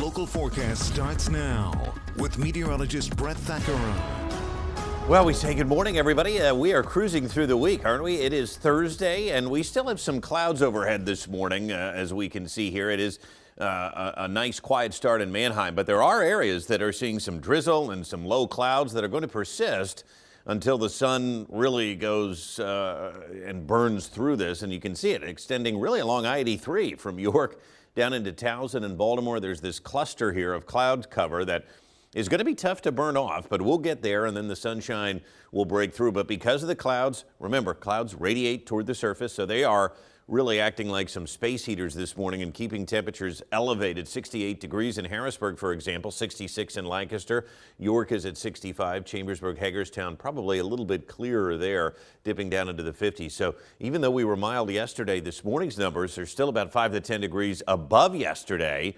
local forecast starts now with meteorologist Brett Thackeron. Well, we say good morning, everybody. We are cruising through the week, aren't we? It is Thursday, and we still have some clouds overhead this morning, as we can see here. It is a nice, quiet start in Manheim, but there are areas that are seeing some drizzle and some low clouds that are going to persist until the sun really goes and burns through this, and you can see it extending really along I-83 from York down into Towson and Baltimore. There's this cluster here of cloud cover that is going to be tough to burn off, but we'll get there, and then the sunshine will break through. But because of the clouds, remember, clouds radiate toward the surface, so they are really acting like some space heaters this morning and keeping temperatures elevated. 68 degrees in Harrisburg, for example, 66 in Lancaster. York is at 65. Chambersburg, Hagerstown, probably a little bit clearer there, dipping down into the 50s. So even though we were mild yesterday, this morning's numbers are still about 5 to 10 degrees above yesterday,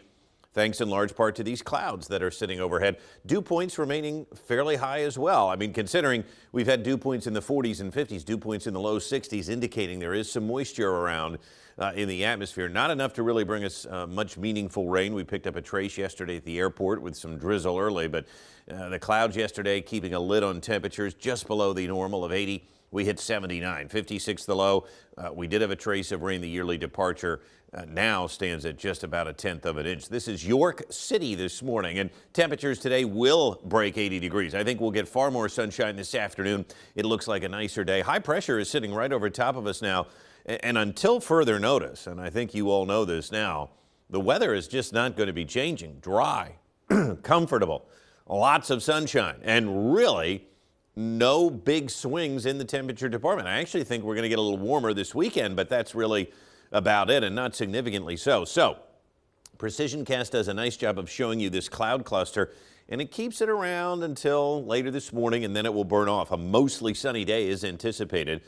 thanks in large part to these clouds that are sitting overhead. Dew points remaining fairly high as well. I mean, considering we've had dew points in the 40s and 50s, dew points in the low 60s, indicating there is some moisture around in the atmosphere. Not enough to really bring us much meaningful rain. We picked up a trace yesterday at the airport with some drizzle early, but the clouds yesterday keeping a lid on temperatures just below the normal of 80. We hit 79, 56 the low. We did have a trace of rain. The yearly departure now stands at just about 1/10 of an inch. This is York City this morning, and temperatures today will break 80 degrees. I think we'll get far more sunshine this afternoon. It looks like a nicer day. High pressure is sitting right over top of us now, and until further notice, and I think you all know this now, the weather is just not going to be changing. Dry, comfortable, lots of sunshine, and really no big swings in the temperature department. I actually think we're going to get a little warmer this weekend, but that's really about it, and not significantly so. So Precision Cast does a nice job of showing you this cloud cluster, and it keeps it around until later this morning, and then it will burn off. A mostly sunny day is anticipated.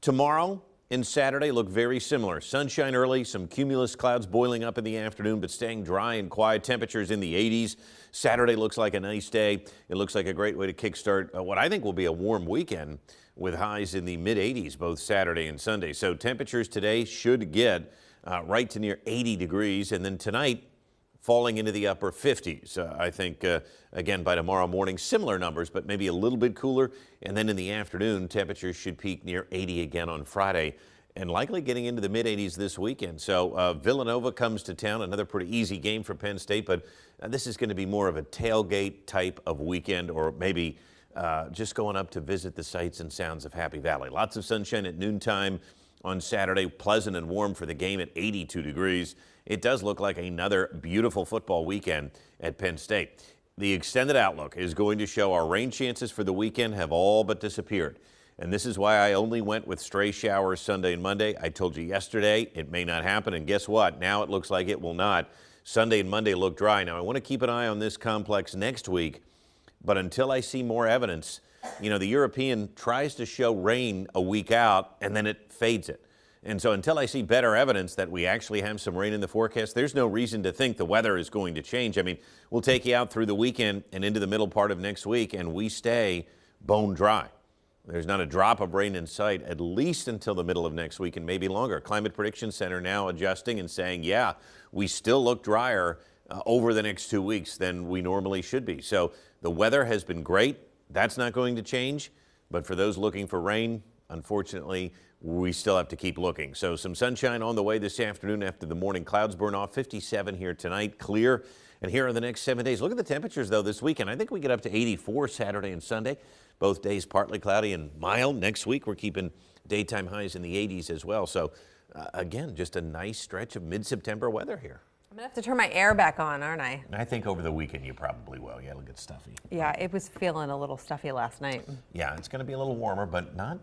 Tomorrow and Saturday look very similar. Sunshine early, some cumulus clouds boiling up in the afternoon, but staying dry and quiet. Temperatures in the 80s. Saturday looks like a nice day. It looks like a great way to kickstart what I think will be a warm weekend with highs in the mid-80s both Saturday and Sunday. So temperatures today should get right to near 80 degrees, and then tonight falling into the upper 50s. I think, again, by tomorrow morning, similar numbers, but maybe a little bit cooler. And then in the afternoon, temperatures should peak near 80 again on Friday, and likely getting into the mid-80s this weekend. So Villanova comes to town, another pretty easy game for Penn State, but this is going to be more of a tailgate type of weekend, or maybe just going up to visit the sights and sounds of Happy Valley. Lots of sunshine at noontime on Saturday, pleasant and warm for the game at 82 degrees. It does look like another beautiful football weekend at Penn State. The extended outlook is going to show our rain chances for the weekend have all but disappeared. And this is why I only went with stray showers Sunday and Monday. I told you yesterday it may not happen, and guess what? Now it looks like it will not. Sunday and Monday look dry. Now I want to keep an eye on this complex next week, but until I see more evidence, you know, the European tries to show rain a week out and then it fades it. And so until I see better evidence that we actually have some rain in the forecast, there's no reason to think the weather is going to change. I mean, we'll take you out through the weekend and into the middle part of next week, and we stay bone dry. There's not a drop of rain in sight, at least until the middle of next week and maybe longer. Climate Prediction Center now adjusting and saying, yeah, we still look drier over the next 2 weeks than we normally should be. So the weather has been great. That's not going to change. But for those looking for rain, unfortunately, we still have to keep looking. So some sunshine on the way this afternoon after the morning clouds burn off. 57 here tonight, clear. And here are the next 7 days. Look at the temperatures, though, this weekend. I think we get up to 84 Saturday and Sunday. Both days partly cloudy and mild. Next week, we're keeping daytime highs in the 80s as well. So, again, just a nice stretch of mid-September weather here. I'm going to have to turn my air back on, aren't I? I think over the weekend you probably will. Yeah, it'll get stuffy. Yeah, it was feeling a little stuffy last night. Yeah, it's going to be a little warmer, but not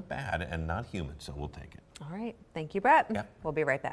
bad and not humid, so we'll take it. All right. Thank you, Brett. Yep. We'll be right back.